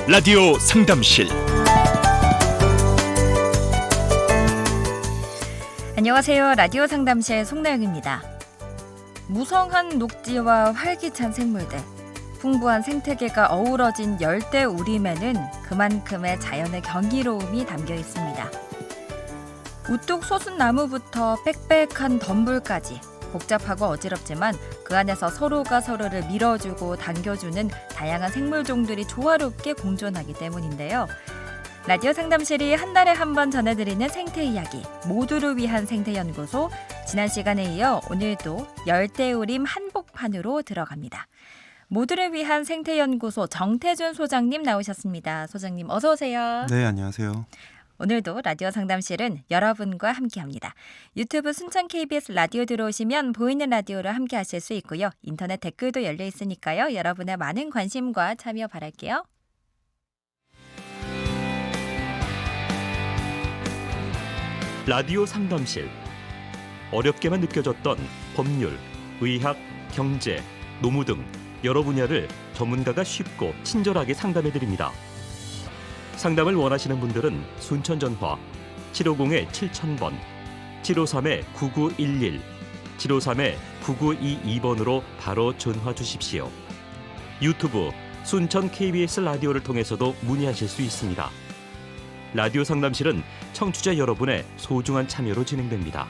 라디오 상담실. 안녕하세요. 라디오 상담실 송나영입니다. 무성한 녹지와 활기찬 생물들, 풍부한 생태계가 어우러진 열대 우림에는 그만큼의 자연의 경이로움이 담겨 있습니다. 우뚝 솟은 나무부터 빽빽한 덤불까지 복잡하고 어지럽지만 그 안에서 서로가 서로를 밀어주고 당겨주는 다양한 생물종들이 조화롭게 공존하기 때문인데요. 라디오 상담실이 한 달에 한 번 전해드리는 생태 이야기, 모두를 위한 생태연구소. 지난 시간에 이어 오늘도 열대우림 한복판으로 들어갑니다. 모두를 위한 생태연구소 정태준 소장님 나오셨습니다. 소장님 어서 오세요. 네, 안녕하세요. 오늘도 라디오 상담실은 여러분과 함께합니다. 유튜브 순천 KBS 라디오 들어오시면 보이는 라디오로 함께하실 수 있고요. 인터넷 댓글도 열려 있으니까요. 여러분의 많은 관심과 참여 바랄게요. 라디오 상담실. 어렵게만 느껴졌던 법률, 의학, 경제, 노무 등 여러 분야를 전문가가 쉽고 친절하게 상담해드립니다. 상담을 원하시는 분들은 순천 전화 750-7000번, 753-9911, 753-9922번으로 바로 전화 주십시오. 유튜브 순천 KBS 라디오를 통해서도 문의하실 수 있습니다. 라디오 상담실은 청취자 여러분의 소중한 참여로 진행됩니다.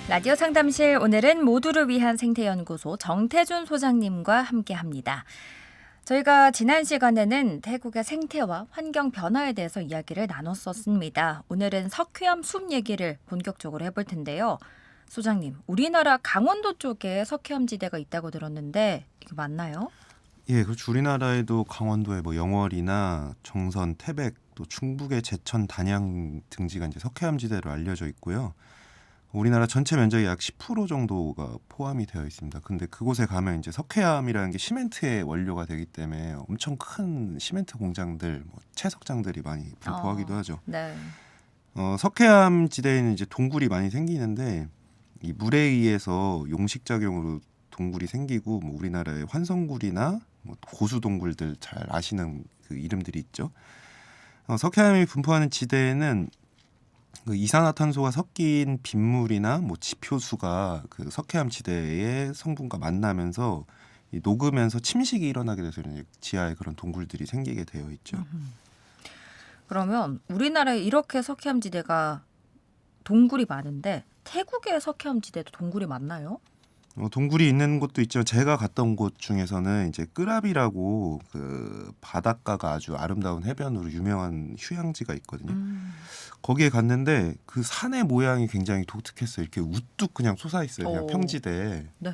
라디오 상담실 오늘은 모두를 위한 생태연구소 정태준 소장님과 함께합니다. 저희가 지난 시간에는 태국의 생태와 환경 변화에 대해서 이야기를 나눴었습니다. 오늘은 석회암 숲 얘기를 본격적으로 해볼 텐데요. 소장님, 우리나라 강원도 쪽에 석회암 지대가 있다고 들었는데 이게 맞나요? 예, 그렇죠. 우리나라에도 강원도의 영월이나 정선, 태백, 또 충북의 제천, 단양 등지가 이제 석회암지대로 알려져 있고요. 우리나라 전체 면적의 약 10% 정도가 포함이 되어 있습니다. 근데 그곳에 가면 이제 석회암이라는 게 시멘트의 원료가 되기 때문에 엄청 큰 시멘트 공장들, 채석장들이 많이 분포하기도 하죠. 네. 석회암 지대에는 이제 동굴이 많이 생기는데 이 물에 의해서 용식작용으로 동굴이 생기고 우리나라의 환성굴이나 고수동굴들 잘 아시는 그 이름들이 있죠. 석회암이 분포하는 지대에는 그 이산화탄소가 섞인 빗물이나 지표수가 그 석회암 지대의 성분과 만나면서 녹으면서 침식이 일어나게 돼서 이제 지하에 그런 동굴들이 생기게 되어 있죠. 그러면 우리나라에 이렇게 석회암 지대가 동굴이 많은데 태국의 석회암 지대도 동굴이 많나요? 동굴이 있는 곳도 있지만 제가 갔던 곳 중에서는 이제 끄랍이라고 그 바닷가가 아주 아름다운 해변으로 유명한 휴양지가 있거든요. 거기에 갔는데 그 산의 모양이 굉장히 독특했어요. 이렇게 우뚝 그냥 솟아 있어요. 그냥 평지대에. 네.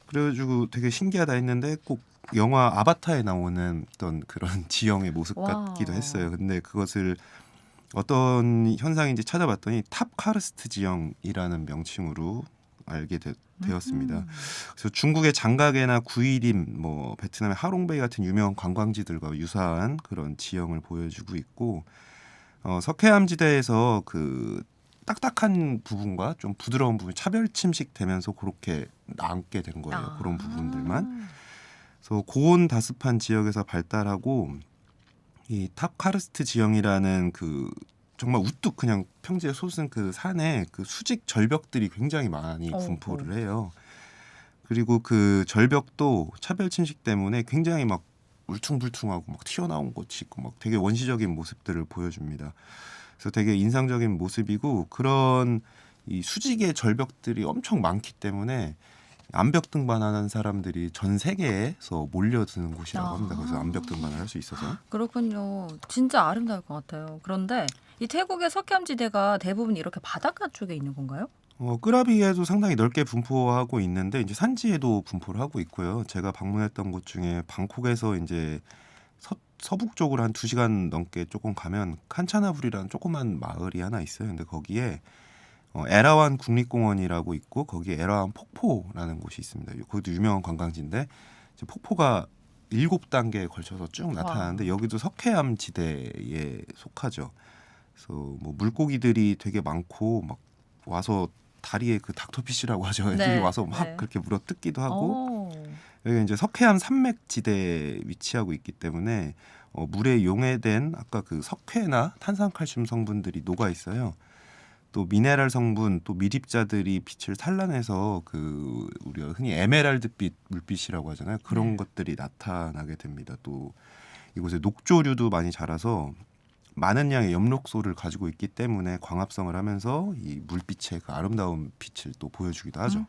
그래가지고 되게 신기하다 했는데 꼭 영화 아바타에 나오는 어떤 그런 지형의 모습 같기도 했어요. 근데 그것을 어떤 현상인지 찾아봤더니 탑카르스트 지형이라는 명칭으로 알게 되었습니다. 그래서 중국의 장가게나 구이림, 베트남의 하롱베이 같은 유명한 관광지들과 유사한 그런 지형을 보여주고 있고, 석회암지대에서 그 딱딱한 부분과 좀 부드러운 부분이 차별 침식되면서 그렇게 남게 된 거예요. 그런 부분들만. 그래서 고온 다습한 지역에서 발달하고 이 탑카르스트 지형이라는 그 정말 우뚝 그냥 평지에 솟은 그 산에 그 수직 절벽들이 굉장히 많이 분포를 해요. 그리고 그 절벽도 차별 침식 때문에 굉장히 막 울퉁불퉁하고 막 튀어나온 곳이 있고 막 되게 원시적인 모습들을 보여줍니다. 그래서 되게 인상적인 모습이고 그런 이 수직의 절벽들이 엄청 많기 때문에 암벽 등반하는 사람들이 전 세계에서 몰려드는 곳이라고 합니다. 그래서 암벽 등반을 할 수 있어서. 그렇군요. 진짜 아름다울 것 같아요. 그런데 이 태국의 석회암 지대가 대부분 이렇게 바닷가 쪽에 있는 건가요? 끄라비에도 상당히 넓게 분포하고 있는데 이제 산지에도 분포를 하고 있고요. 제가 방문했던 곳 중에 방콕에서 이제 서북쪽으로 한 2시간 넘게 조금 가면 칸차나불이라는 조그만 마을이 하나 있어요. 근데 거기에 에라완 국립공원이라고 있고 거기에 에라완 폭포라는 곳이 있습니다. 그것도 유명한 관광지인데 폭포가 7단계에 걸쳐서 쭉 나타나는데 여기도 석회암 지대에 속하죠. 그래서 물고기들이 되게 많고 막 와서 다리에 그 닥터피쉬라고 하죠. 애들이 와서 막 그렇게 물어 뜯기도 하고 여기 이제 석회암 산맥지대에 위치하고 있기 때문에 물에 용해된 아까 그 석회나 탄산칼슘 성분들이 녹아 있어요. 또 미네랄 성분, 또 미립자들이 빛을 산란해서 그 우리가 흔히 에메랄드빛 물빛이라고 하잖아요. 그런 것들이 나타나게 됩니다. 또 이곳에 녹조류도 많이 자라서 많은 양의 엽록소를 가지고 있기 때문에 광합성을 하면서 이 물빛의 그 아름다운 빛을 또 보여주기도 하죠.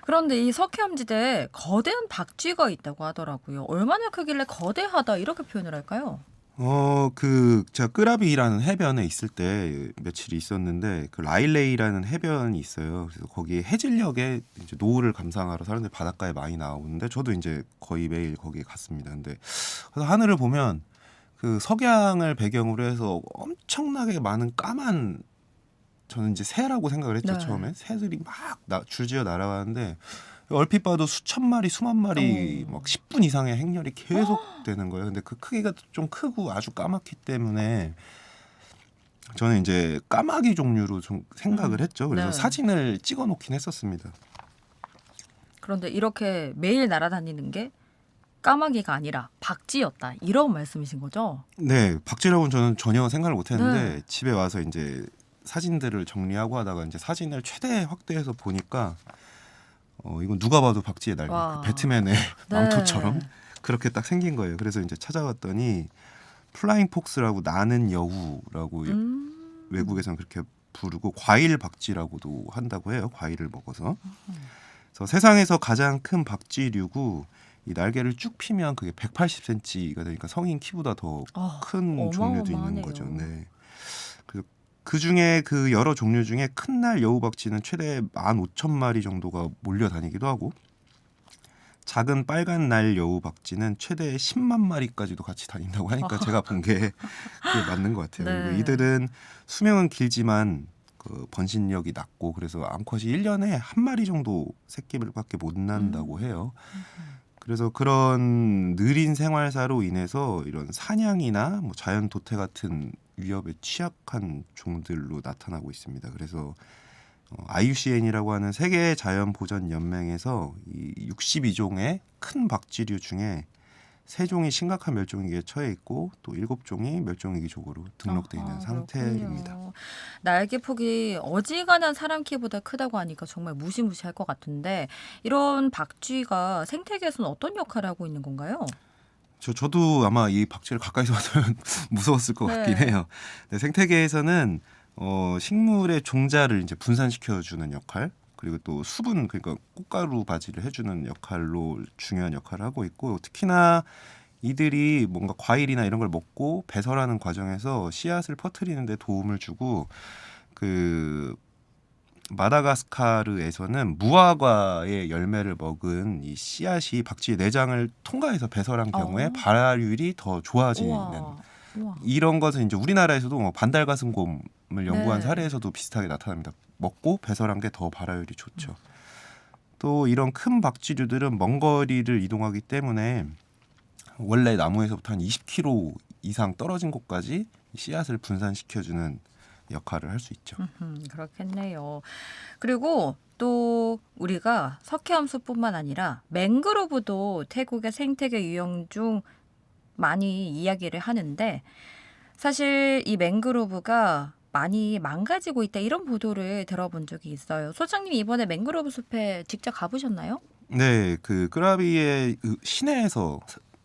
그런데 이 석회암지대에 거대한 박쥐가 있다고 하더라고요. 얼마나 크길래 거대하다 이렇게 표현을 할까요? 제가 끄라비라는 해변에 있을 때 며칠 있었는데 그 라일레이라는 해변이 있어요. 그래서 거기 해질녘에 이제 노을을 감상하러 사람들이 바닷가에 많이 나오는데 저도 이제 거의 매일 거기에 갔습니다. 근데 그래서 하늘을 보면 그 석양을 배경으로 해서 엄청나게 많은 까만 저는 이제 새라고 생각을 했죠. 네. 처음에 새들이 막 줄지어 날아가는데 얼핏 봐도 수천 마리, 수만 마리, 막 10분 이상의 행렬이 계속 되는 거예요. 근데 그 크기가 좀 크고 아주 까맣기 때문에 저는 이제 까마귀 종류로 좀 생각을 했죠. 그래서 네. 사진을 찍어 놓긴 했었습니다. 그런데 이렇게 매일 날아다니는 게 까마귀가 아니라 박쥐였다 이런 말씀이신 거죠? 네, 박쥐라고는 저는 전혀 생각을 못 했는데 네. 집에 와서 이제 사진들을 정리하고 하다가 이제 사진을 최대 확대해서 보니까 이건 누가 봐도 박쥐의 날개, 와. 그 배트맨의 네. 망토처럼 그렇게 딱 생긴 거예요. 그래서 이제 찾아봤더니 플라잉 폭스라고 나는 여우라고 외국에서는 그렇게 부르고 과일 박쥐라고도 한다고 해요. 과일을 먹어서. 그래서 세상에서 가장 큰 박쥐류고 이 날개를 쭉 피면 그게 180cm가 되니까 성인 키보다 더 큰 종류도 있는 어마어마하네요. 거죠. 네. 그 중에 그 여러 종류 중에 큰 날 여우박쥐는 최대 15,000마리 정도가 몰려 다니기도 하고 작은 빨간 날 여우박쥐는 최대 10만 마리까지도 같이 다닌다고 하니까 제가 본 게 그게 맞는 것 같아요. 네. 그리고 이들은 수명은 길지만 그 번식력이 낮고 그래서 암컷이 1년에 한 마리 정도 새끼들밖에 못 낳는다고 해요. 그래서 그런 느린 생활사로 인해서 이런 사냥이나 뭐 자연 도태 같은 위협에 취약한 종들로 나타나고 있습니다. 그래서 IUCN이라고 하는 세계 자연 보전 연맹에서 이 62종의 큰 박쥐류 중에 3종이 심각한 멸종위기에 처해 있고 또 7종이 멸종위기종으로 등록돼 있는 상태입니다. 그렇군요. 날개 폭이 어지간한 사람 키보다 크다고 하니까 정말 무시무시할 것 같은데 이런 박쥐가 생태계에서는 어떤 역할을 하고 있는 건가요? 저도 아마 이 박쥐를 가까이서 봤으면 무서웠을 것 같긴 해요. 근데 생태계에서는 식물의 종자를 이제 분산시켜주는 역할, 그리고 또 수분, 그러니까 꽃가루 바지를 해주는 역할로 중요한 역할을 하고 있고, 특히나 이들이 뭔가 과일이나 이런 걸 먹고 배설하는 과정에서 씨앗을 퍼뜨리는 데 도움을 주고, 그 마다가스카르에서는 무화과의 열매를 먹은 이 씨앗이 박쥐의 내장을 통과해서 배설한 경우에 발효율이 더 좋아지는 우와. 이런 것은 이제 우리나라에서도 뭐 반달가슴곰을 연구한 네. 사례에서도 비슷하게 나타납니다. 먹고 배설한 게 더 발효율이 좋죠. 또 이런 큰 박쥐류들은 먼 거리를 이동하기 때문에 원래 나무에서부터 한 20km 이상 떨어진 곳까지 씨앗을 분산시켜주는 역할을 할 수 있죠. 그렇겠네요. 그리고 또 우리가 석회암수뿐만 아니라 맹그로브도 태국의 생태계 유형 중 많이 이야기를 하는데 사실 이 맹그로브가 많이 망가지고 있다 이런 보도를 들어본 적이 있어요. 소장님 이번에 맹그로브 숲에 직접 가보셨나요? 네, 그 끄라비의 시내에서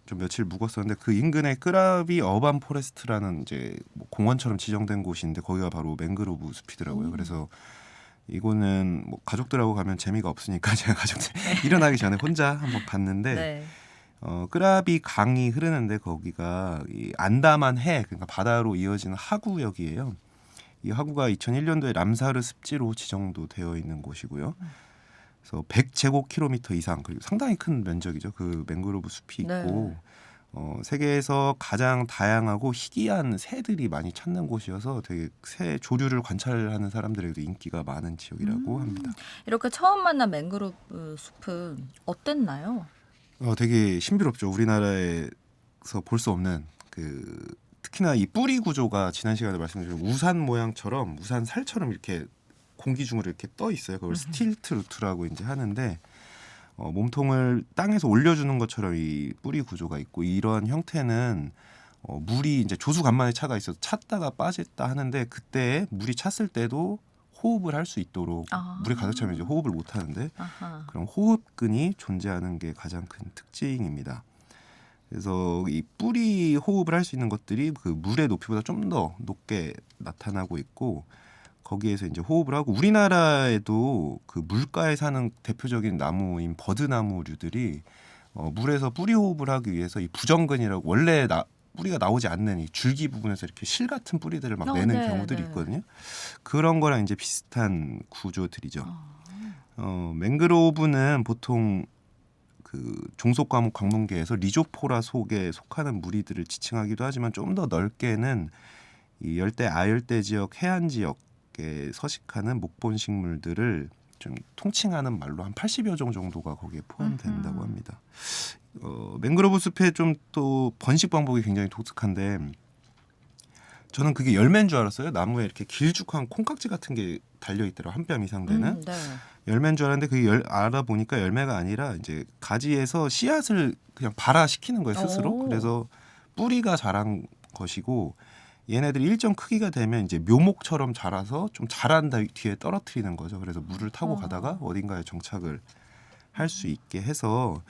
좀 며칠 묵었었는데 그 인근에 끄라비 어반 포레스트라는 이제 뭐 공원처럼 지정된 곳인데 거기가 바로 맹그로브 숲이더라고요. 그래서 이거는 뭐 가족들하고 가면 재미가 없으니까 제가 가족들 일어나기 전에 혼자 한번 봤는데 네. 끄라비 강이 흐르는데 거기가 이 안다만 해, 그러니까 바다로 이어지는 하구역이에요. 이 하구가 2001년도에 람사르 습지로 지정도 되어 있는 곳이고요. 그래서 100제곱킬로미터 이상, 그리고 상당히 큰 면적이죠. 그 맹그로브 숲이 있고 세계에서 가장 다양하고 희귀한 새들이 많이 찾는 곳이어서 되게 새 조류를 관찰하는 사람들에게도 인기가 많은 지역이라고 합니다. 이렇게 처음 만난 맹그로브 숲은 어땠나요? 되게 신비롭죠. 우리나라에서 볼 수 없는 특히나 이 뿌리 구조가 지난 시간에 말씀드린 우산 모양처럼 우산 살처럼 이렇게 공기 중으로 이렇게 떠 있어요. 그걸 스틸트 루트라고 이제 하는데 몸통을 땅에서 올려주는 것처럼 이 뿌리 구조가 있고 이러한 형태는 물이 이제 조수간만의 차가 있어서 찼다가 빠졌다 하는데 그때 물이 찼을 때도 호흡을 할 수 있도록 물에 가득 차면 이제 호흡을 못 하는데 그런 호흡근이 존재하는 게 가장 큰 특징입니다. 그래서 이 뿌리 호흡을 할 수 있는 것들이 그 물의 높이보다 좀 더 높게 나타나고 있고 거기에서 이제 호흡을 하고 우리나라에도 그 물가에 사는 대표적인 나무인 버드나무류들이 물에서 뿌리 호흡을 하기 위해서 이 부정근이라고 원래 뿌리가 나오지 않는 이 줄기 부분에서 이렇게 실 같은 뿌리들을 막 내는 네, 경우들이 네. 있거든요. 그런 거랑 이제 비슷한 구조들이죠. 맹그로브는 보통 그 종속과목 광문계에서 리조포라 속에 속하는 무리들을 지칭하기도 하지만 좀 더 넓게는 이 열대 아열대 지역 해안 지역에 서식하는 목본 식물들을 좀 통칭하는 말로 한 80여 종 정도가 거기에 포함된다고 합니다. 맹그로브 숲의 좀 또 번식 방법이 굉장히 독특한데 저는 그게 열매인 줄 알았어요. 나무에 이렇게 길쭉한 콩깍지 같은 게 달려 있더라고 한 뼘 이상 되는. 네. 열매인 줄 알았는데 그게 알아보니까 열매가 아니라 이제 가지에서 씨앗을 그냥 발화시키는 거예요 스스로. 오. 그래서 뿌리가 자란 것이고 얘네들이 일정 크기가 되면 이제 묘목처럼 자라서 좀 자란 뒤에 떨어뜨리는 거죠. 그래서 물을 타고 가다가 어딘가에 정착을 할 수 있게 해서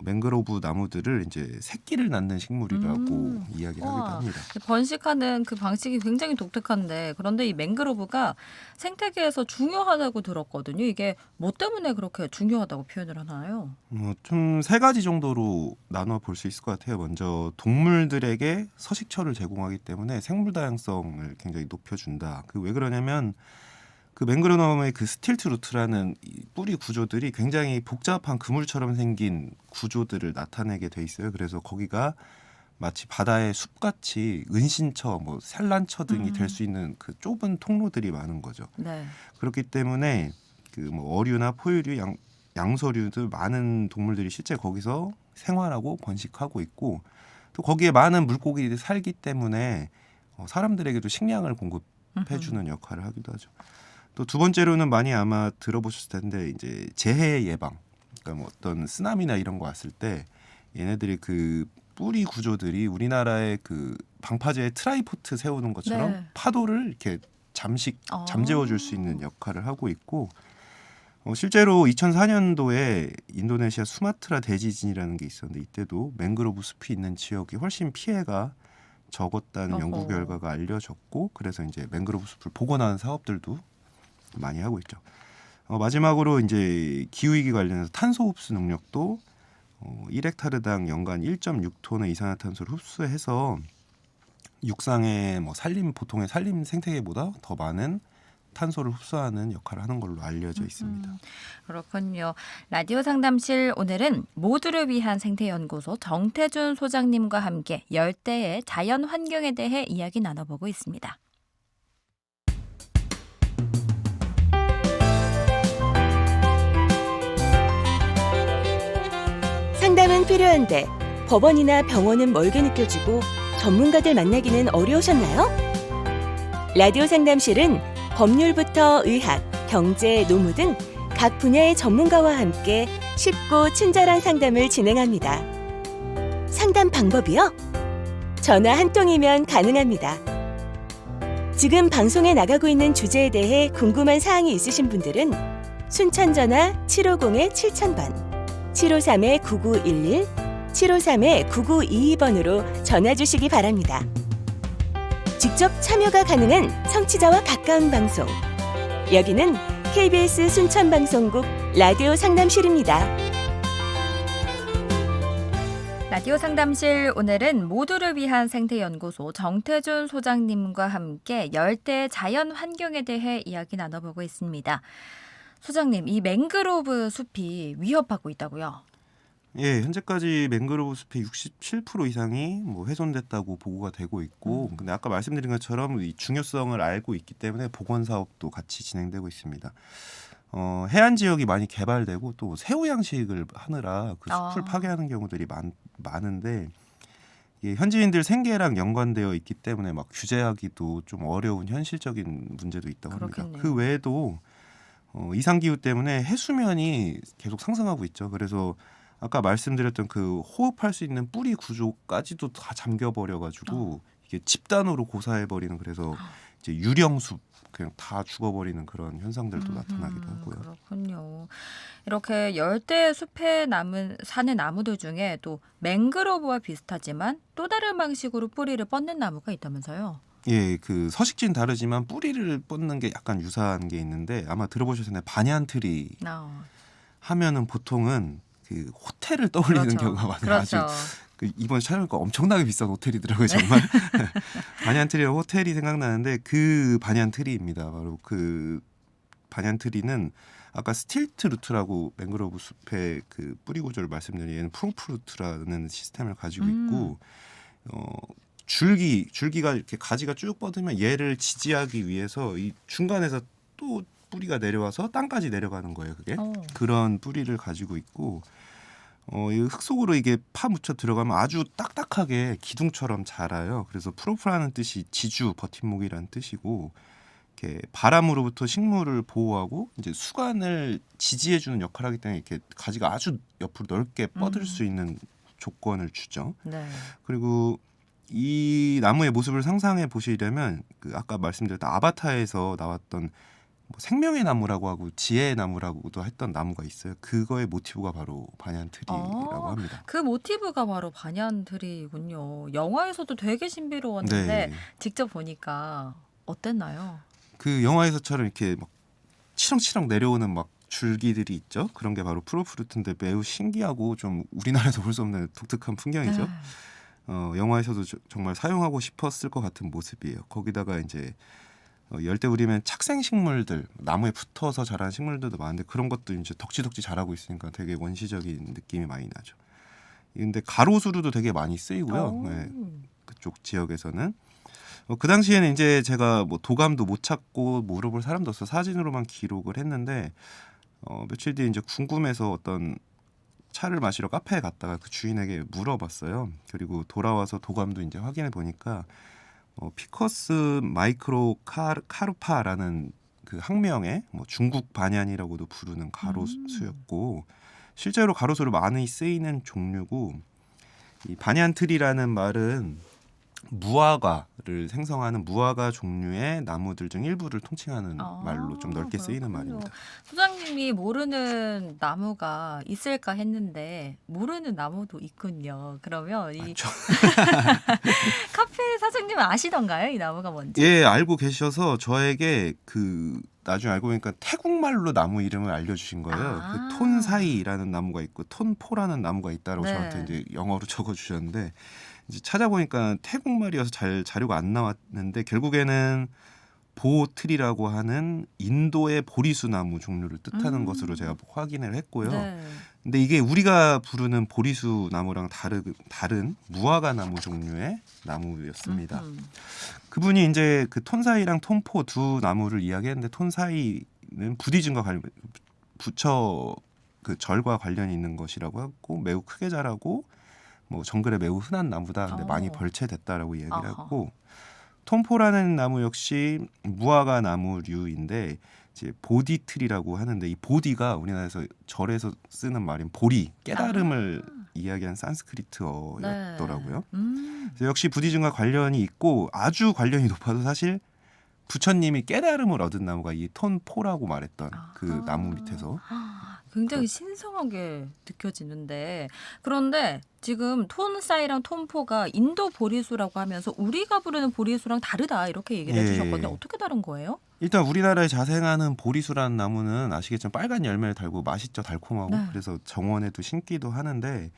맹그로브 나무들을 이제 새끼를 낳는 식물이라고 이야기를 하기도 합니다. 번식하는 그 방식이 굉장히 독특한데 그런데 이 맹그로브가 생태계에서 중요하다고 들었거든요. 이게 뭐 때문에 그렇게 중요하다고 표현을 하나요? 좀 세 가지 정도로 나눠 볼 수 있을 것 같아요. 먼저 동물들에게 서식처를 제공하기 때문에 생물 다양성을 굉장히 높여준다. 그 왜 그러냐면 그 맹그로브나무의 그 스틸트 루트라는 이 뿌리 구조들이 굉장히 복잡한 그물처럼 생긴 구조들을 나타내게 돼 있어요. 그래서 거기가 마치 바다의 숲같이 은신처, 뭐 산란처 등이 될 수 있는 그 좁은 통로들이 많은 거죠. 네. 그렇기 때문에 그 뭐 어류나 포유류, 양서류들 많은 동물들이 실제 거기서 생활하고 번식하고 있고 또 거기에 많은 물고기들이 살기 때문에 사람들에게도 식량을 공급해주는 역할을 하기도 하죠. 또 두 번째로는 많이 아마 들어보셨을 텐데 이제 재해 예방, 그러니까 뭐 어떤 쓰나미나 이런 거 왔을 때 얘네들이 그 뿌리 구조들이 우리나라의 그 방파제에 트라이포트 세우는 것처럼 네. 파도를 이렇게 잠재워줄 수 있는 역할을 하고 있고 실제로 2004년도에 인도네시아 수마트라 대지진이라는 게 있었는데 이때도 맹그로브 숲이 있는 지역이 훨씬 피해가 적었다는 연구 결과가 알려졌고 그래서 이제 맹그로브 숲을 복원하는 사업들도 많이 하고 있죠. 마지막으로 이제 기후위기 관련해서 탄소 흡수 능력도 1헥타르당 연간 1.6톤의 이산화탄소를 흡수해서 육상의 뭐 보통의 산림 생태계보다 더 많은 탄소를 흡수하는 역할을 하는 걸로 알려져 있습니다. 그렇군요. 라디오 상담실 오늘은 모두를 위한 생태연구소 정태준 소장님과 함께 열대의 자연 환경에 대해 이야기 나눠보고 있습니다. 상담은 필요한데 법원이나 병원은 멀게 느껴지고 전문가들 만나기는 어려우셨나요? 라디오 상담실은 법률부터 의학, 경제, 노무 등 각 분야의 전문가와 함께 쉽고 친절한 상담을 진행합니다. 상담 방법이요? 전화 한 통이면 가능합니다. 지금 방송에 나가고 있는 주제에 대해 궁금한 사항이 있으신 분들은 순천 전화 750-7000번, 753-9911, 753-9922번으로 전화 주시기 바랍니다. 직접 참여가 가능한 청취자와 가까운 방송. 여기는 KBS 순천방송국 라디오 상담실입니다. 라디오 상담실 오늘은 모두를 위한 생태연구소 정태준 소장님과 함께 열대 자연 환경에 대해 이야기 나눠보고 있습니다. 소장님, 이 맹그로브 숲이 위협하고 있다고요? 예, 현재까지 맹그로브 숲의 67% 이상이 뭐 훼손됐다고 보고가 되고 있고, 근데 아까 말씀드린 것처럼 이 중요성을 알고 있기 때문에 복원 사업도 같이 진행되고 있습니다. 해안 지역이 많이 개발되고 또 새우 양식을 하느라 그 숲을 파괴하는 경우들이 많은데 이게 현지인들 생계랑 연관되어 있기 때문에 막 규제하기도 좀 어려운 현실적인 문제도 있다고 합니다. 그렇겠네요. 그 외에도 이상 기후 때문에 해수면이 계속 상승하고 있죠. 그래서 아까 말씀드렸던 그 호흡할 수 있는 뿌리 구조까지도 다 잠겨버려 가지고 이게 집단으로 고사해버리는, 그래서 이제 유령숲 그냥 다 죽어버리는 그런 현상들도 나타나기도 하고요. 그렇군요. 이렇게 열대 숲에 사는 나무들 중에 또 맹그로브와 비슷하지만 또 다른 방식으로 뿌리를 뻗는 나무가 있다면서요? 예, 그 서식지는 다르지만 뿌리를 뻗는 게 약간 유사한 게 있는데 아마 들어보셨잖아요. 반얀트리 하면은 보통은 그 호텔을 떠올리는 그렇죠. 경우가 많아요. 그렇죠. 아주 이번에 찾아보니까 엄청나게 비싼 호텔이더라고요, 정말. 반얀트리랑 호텔이 생각나는데 그 반얀트리입니다. 바로 그 반얀트리는 아까 스틸트 루트라고 맹그로브 숲의 그 뿌리 구조를 말씀드린, 얘는 프롱프루트라는 시스템을 가지고 있고 줄기가 이렇게 가지가 쭉 뻗으면 얘를 지지하기 위해서 이 중간에서 또 뿌리가 내려와서 땅까지 내려가는 거예요. 그게 그런 뿌리를 가지고 있고 이 흙 속으로 이게 파묻혀 들어가면 아주 딱딱하게 기둥처럼 자라요. 그래서 프로프라는 뜻이 지주, 버팀목이라는 뜻이고, 이렇게 바람으로부터 식물을 보호하고 이제 수간을 지지해주는 역할을 하기 때문에 이렇게 가지가 아주 옆으로 넓게 뻗을 수 있는 조건을 주죠. 네. 그리고 이 나무의 모습을 상상해 보시려면 그 아까 말씀드렸던 아바타에서 나왔던 뭐 생명의 나무라고 하고 지혜의 나무라고도 했던 나무가 있어요. 그거의 모티브가 바로 반얀트리라고 합니다. 그 모티브가 바로 반얀트리군요. 영화에서도 되게 신비로웠는데 네. 직접 보니까 어땠나요? 그 영화에서처럼 이렇게 막 치렁치렁 내려오는 막 줄기들이 있죠. 그런 게 바로 프로프루트인데 매우 신기하고 좀 우리나라에서 볼 수 없는 독특한 풍경이죠. 영화에서도 정말 사용하고 싶었을 것 같은 모습이에요. 거기다가 이제 열대우리면 착생식물들, 나무에 붙어서 자라는 식물들도 많은데 그런 것도 이제 덕지덕지 자라고 있으니까 되게 원시적인 느낌이 많이 나죠. 근데 가로수로도 되게 많이 쓰이고요. 네, 그쪽 지역에서는 그 당시에는 이제 제가 뭐 도감도 못 찾고 물어볼 사람도 없어 사진으로만 기록을 했는데 며칠 뒤에 이제 궁금해서 어떤 차를 마시러 카페에 갔다가 그 주인에게 물어봤어요. 그리고 돌아와서 도감도 이제 확인해 보니까 피커스 마이크로 카르파라는 그 학명의 뭐 중국 반얀이라고도 부르는 가로수였고 실제로 가로수로 많이 쓰이는 종류고, 이 반얀트리라는 말은 무화과를 생성하는 무화과 종류의 나무들 중 일부를 통칭하는 말로 좀 넓게 쓰이는 그렇군요. 말입니다. 소장님이 모르는 나무가 있을까 했는데 모르는 나무도 있군요. 그러면 이 맞죠? 카페 사장님은 아시던가요? 이 나무가 뭔지? 예, 알고 계셔서 저에게 그 나중에 알고 보니까 태국말로 나무 이름을 알려주신 거예요. 그 톤사이라는 나무가 있고 톤포라는 나무가 있다라고 네. 저한테 이제 영어로 적어주셨는데 이제 찾아보니까 태국말이어서 잘 자료가 안 나왔는데 결국에는 보트리라고 하는 인도의 보리수 나무 종류를 뜻하는 것으로 제가 확인을 했고요. 네. 근데 이게 우리가 부르는 보리수 나무랑 다른 무화과 나무 종류의 나무였습니다. 그분이 이제 그 톤사이랑 톤포 두 나무를 이야기했는데 톤사이는 부디즘과 부처 그 절과 관련이 있는 것이라고 하고 매우 크게 자라고 뭐 정글에 매우 흔한 나무다. 근데 많이 벌채됐다라고 이야기를 했고, 톰포라는 나무 역시 무화과 나무류인데 이제 보디트리라고 하는데 이 보디가 우리나라에서 절에서 쓰는 말인 보리, 깨달음을 이야기한 산스크리트어였더라고요. 그래서 역시 부디즘과 관련이 있고 아주 관련이 높아도 사실 부처님이 깨달음을 얻은 나무가 이 톤포라고 말했던 그 나무 밑에서 굉장히 신성하게 느껴지는데, 그런데 지금 톤사이랑 톤포가 인도 보리수라고 하면서 우리가 부르는 보리수랑 다르다 이렇게 얘기를 해주셨거든요. 어떻게 다른 거예요? 일단 우리나라에 자생하는 보리수라는 나무는 아시겠지만 빨간 열매를 달고 맛있죠, 달콤하고. 네. 그래서 정원에도 심기도 하는데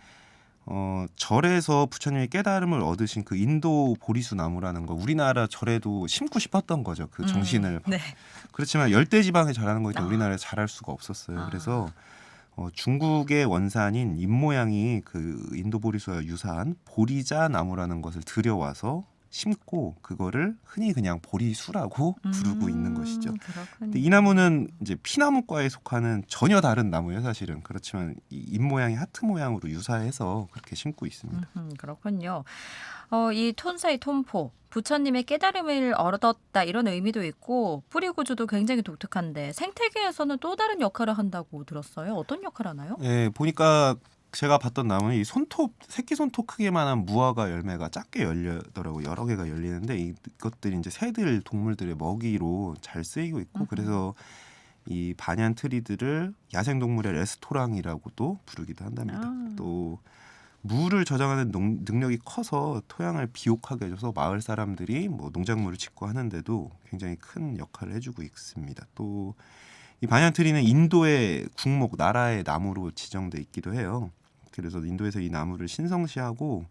절에서 부처님이 깨달음을 얻으신 그 인도 보리수 나무라는 거 우리나라 절에도 심고 싶었던 거죠. 그 정신을. 네. 그렇지만 열대지방에 자라는 거기 때문에 우리나라에 자랄 수가 없었어요. 그래서 중국의 원산인 잎 모양이 그 인도 보리수와 유사한 보리자 나무라는 것을 들여와서 심고 그거를 흔히 그냥 보리수라고 부르고 있는 것이죠. 그렇군요. 근데 이 나무는 이제 피나무과에 속하는 전혀 다른 나무예요, 사실은. 그렇지만 이 잎 모양이 하트 모양으로 유사해서 그렇게 심고 있습니다. 그렇군요. 이 톤사이 톤포 부처님의 깨달음을 얻었다 이런 의미도 있고 뿌리 구조도 굉장히 독특한데 생태계에서는 또 다른 역할을 한다고 들었어요. 어떤 역할 하나요? 예, 보니까 제가 봤던 나무는 이 손톱, 새끼 손톱 크기만한 무화과 열매가 작게 열리더라고요. 여러 개가 열리는데 이것들이 이제 새들, 동물들의 먹이로 잘 쓰이고 있고 그래서 이 반얀 트리들을 야생동물의 레스토랑이라고도 부르기도 한답니다. 또 물을 저장하는 능력이 커서 토양을 비옥하게 해줘서 마을 사람들이 뭐 농작물을 짓고 하는데도 굉장히 큰 역할을 해주고 있습니다. 또 이 반얀트리는 인도의 국목, 나라의 나무로 지정돼 있기도 해요. 그래서 인도에서 이 나무를 신성시하고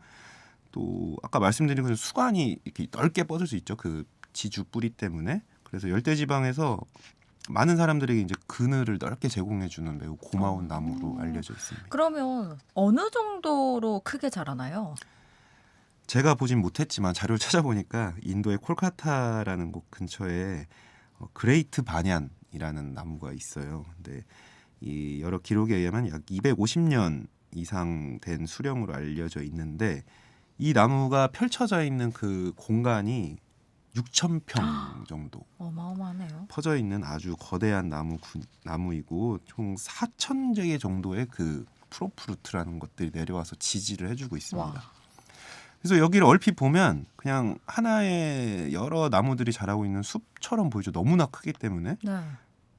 또 아까 말씀드린 것처럼 수관이 이렇게 넓게 뻗을 수 있죠. 그 지주 뿌리 때문에. 그래서 열대지방에서 많은 사람들에게 이제 그늘을 넓게 제공해주는 매우 고마운 나무로 알려져 있습니다. 그러면 어느 정도로 크게 자라나요? 제가 보진 못했지만 자료를 찾아보니까 인도의 콜카타라는 곳 근처에 그레이트 반얀이라는 나무가 있어요. 근데 이 여러 기록에 의하면 약 250년 이상 된 수령으로 알려져 있는데 이 나무가 펼쳐져 있는 그 공간이 6,000평 정도 어마어마하네요. 퍼져 있는 아주 거대한 나무이고 총 4,000개 정도의 그 프로프루트라는 것들이 내려와서 지지를 해주고 있습니다. 와. 그래서 여기를 얼핏 보면 그냥 하나의 여러 나무들이 자라고 있는 숲처럼 보이죠. 너무나 크기 때문에 네.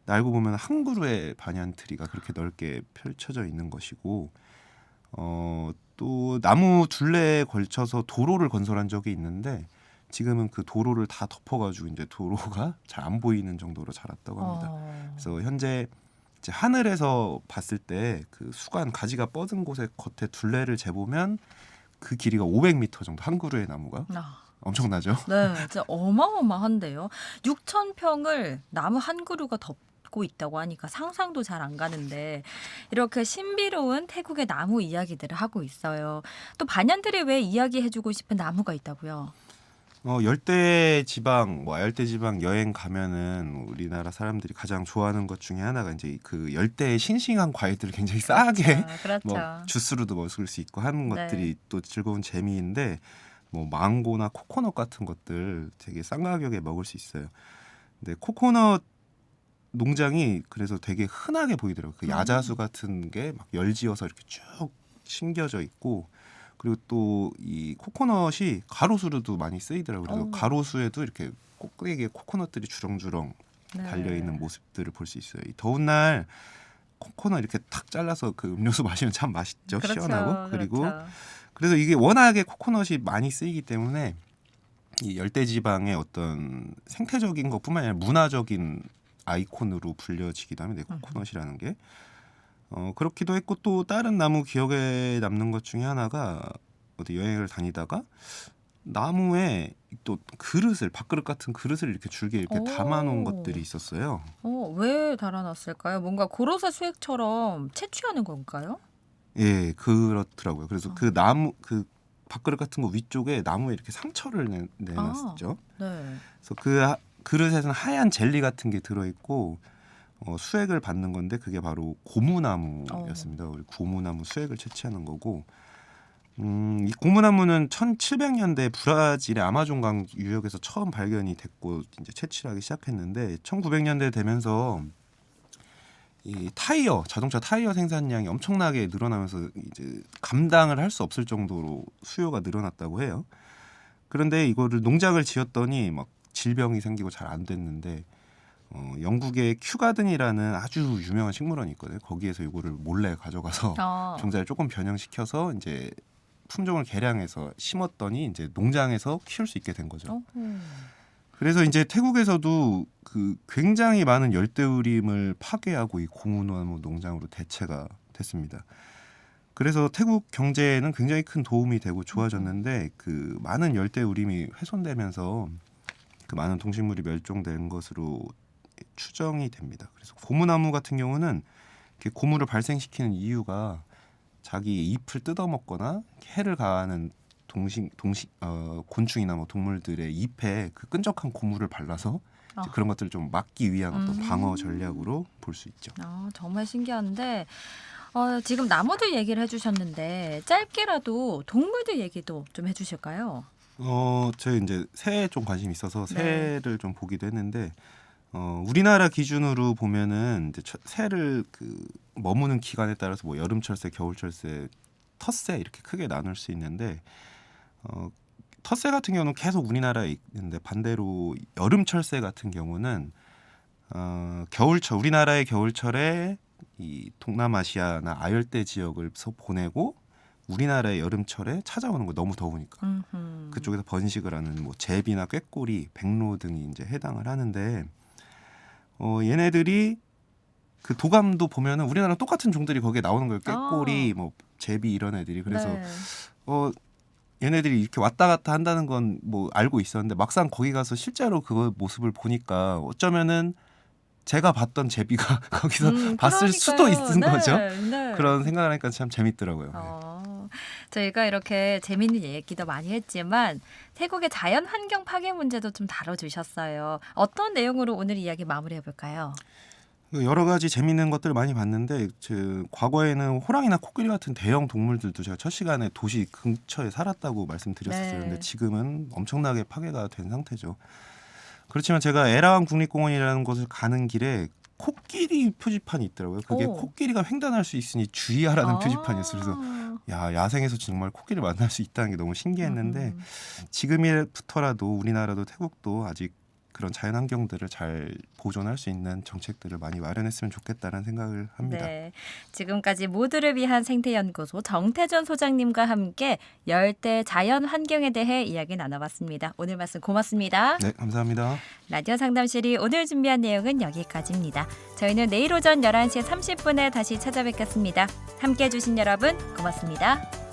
알고 보면 한 그루의 반얀트리가 그렇게 넓게 펼쳐져 있는 것이고 또 나무 둘레에 걸쳐서 도로를 건설한 적이 있는데 지금은 그 도로를 다 덮어가지고 이제 도로가 잘 안 보이는 정도로 자랐다고 합니다. 그래서 현재 이제 하늘에서 봤을 때 그 수관 가지가 뻗은 곳의 겉에 둘레를 재보면 그 길이가 500m 정도 한 그루의 나무가 엄청나죠. 네, 진짜 어마어마한데요. 6,000평을 나무 한 그루가 덮고 있다고 하니까 상상도 잘 안 가는데 이렇게 신비로운 태국의 나무 이야기들을 하고 있어요. 또 반얀들이 왜 이야기해주고 싶은 나무가 있다고요? 열대지방, 열대지방 여행 가면은 우리나라 사람들이 가장 좋아하는 것 중에 하나가 이제 그 열대의 싱싱한 과일들을 굉장히 싸게 그렇죠. 뭐 주스로도 먹을 수 있고 하는 네. 것들이 또 즐거운 재미인데 뭐 망고나 코코넛 같은 것들 되게 싼 가격에 먹을 수 있어요. 근데 코코넛 농장이 그래서 되게 흔하게 보이더라고요. 그 야자수 같은 게 막 열지어서 이렇게 쭉 심겨져 있고 그리고 또 이 코코넛이 가로수로도 많이 쓰이더라고요. 그래서 가로수에도 이렇게 꼭대기에 코코넛들이 주렁주렁 달려있는 모습들을 볼 수 있어요. 이 더운 날 코코넛 이렇게 탁 잘라서 그 음료수 마시면 참 맛있죠. 그렇죠, 시원하고. 그리고 그렇죠. 그래서 이게 워낙에 코코넛이 많이 쓰이기 때문에 이 열대지방의 어떤 생태적인 것뿐만 아니라 문화적인 아이콘으로 불려지기도 합니다. 코코넛이라는 게. 그렇기도 했고 또 다른 나무 기억에 남는 것 중에 하나가 어디 여행을 다니다가 나무에 또 그릇을 밥그릇 같은 그릇을 이렇게 줄기에 이렇게 담아놓은 것들이 있었어요. 왜 달아놨을까요? 뭔가 고로쇠 수액처럼 채취하는 건가요? 예, 그렇더라고요. 그래서 그 나무 그 밥그릇 같은 거 위쪽에 나무에 이렇게 상처를 내놨었죠. 네. 그래서 그 그릇에는 하얀 젤리 같은 게 들어있고 수액을 받는 건데 그게 바로 고무나무였습니다. 우리 고무나무 수액을 채취하는 거고 이 고무나무는 1700년대 브라질의 아마존강 유역에서 처음 발견이 됐고 이제 채취를 하기 시작했는데 1900년대 되면서 이 자동차 타이어 생산량이 엄청나게 늘어나면서 이제 감당을 할 수 없을 정도로 수요가 늘어났다고 해요. 그런데 이거를 농장을 지었더니 막 질병이 생기고 잘 안 됐는데 영국의 큐가든이라는 아주 유명한 식물원이 있거든요. 거기에서 이거를 몰래 가져가서 종자를 조금 변형시켜서 이제 품종을 개량해서 심었더니 이제 농장에서 키울 수 있게 된 거죠. 그래서 이제 태국에서도 그 굉장히 많은 열대우림을 파괴하고 이 고무나무 농장으로 대체가 됐습니다. 그래서 태국 경제에는 굉장히 큰 도움이 되고 좋아졌는데 그 많은 열대우림이 훼손되면서 그 많은 동식물이 멸종된 것으로 추정이 됩니다. 그래서 고무나무 같은 경우는 이렇게 고무를 발생시키는 이유가 자기 잎을 뜯어먹거나 해를 가하는 곤충이나 뭐 동물들의 잎에 그 끈적한 고무를 발라서 이제 아. 그런 것들을 좀 막기 위한 어떤 방어 전략으로 볼 수 있죠. 정말 신기한데 지금 나무들 얘기를 해주셨는데 짧게라도 동물들 얘기도 좀 해주실까요? 저희 이제 새에 좀 관심이 있어서 네. 새를 좀 보기도 했는데 우리나라 기준으로 보면은 이제 새를 그 머무는 기간에 따라서 뭐 여름철새, 겨울철새, 텃새 이렇게 크게 나눌 수 있는데 텃새 같은 경우는 계속 우리나라에 있는데 반대로 여름철새 같은 경우는 겨울철 우리나라의 겨울철에 이 동남아시아나 아열대 지역을서 보내고 우리나라의 여름철에 찾아오는 거 너무 더우니까 그쪽에서 번식을 하는 뭐 제비나 꾀꼬리, 백로 등이 이제 해당을 하는데 얘네들이 그 도감도 보면은 우리나라랑 똑같은 종들이 거기에 나오는 거예요. 꾀꼬리, 뭐 제비 이런 애들이. 그래서 네. 얘네들이 이렇게 왔다 갔다 한다는 건 뭐 알고 있었는데 막상 거기 가서 실제로 그 모습을 보니까 어쩌면은 제가 봤던 제비가 거기서 봤을 수도 있는 네, 거죠. 네. 그런 생각을 하니까 참 재밌더라고요. 저희가 이렇게 재밌는 얘기도 많이 했지만 태국의 자연 환경 파괴 문제도 좀 다뤄주셨어요. 어떤 내용으로 오늘 이야기 마무리해볼까요? 여러 가지 재밌는 것들 많이 봤는데 과거에는 호랑이나 코끼리 같은 대형 동물들도 제가 첫 시간에 도시 근처에 살았다고 말씀드렸었어요. 네. 근데 지금은 엄청나게 파괴가 된 상태죠. 그렇지만 제가 에라완 국립공원이라는 곳을 가는 길에 코끼리 표지판이 있더라고요. 그게 오. 코끼리가 횡단할 수 있으니 주의하라는 표지판이었어요. 그래서 야생에서 정말 코끼리를 만날 수 있다는 게 너무 신기했는데 지금부터라도 우리나라도 태국도 아직 그런 자연환경들을 잘 보존할 수 있는 정책들을 많이 마련했으면 좋겠다는 생각을 합니다. 네, 지금까지 모두를 위한 생태연구소 정태준 소장님과 함께 열대 자연 환경에 대해 이야기 나눠봤습니다. 오늘 말씀 고맙습니다. 네, 감사합니다. 라디오 상담실이 오늘 준비한 내용은 여기까지입니다. 저희는 내일 오전 11시 30분에 다시 찾아뵙겠습니다. 함께해 주신 여러분 고맙습니다.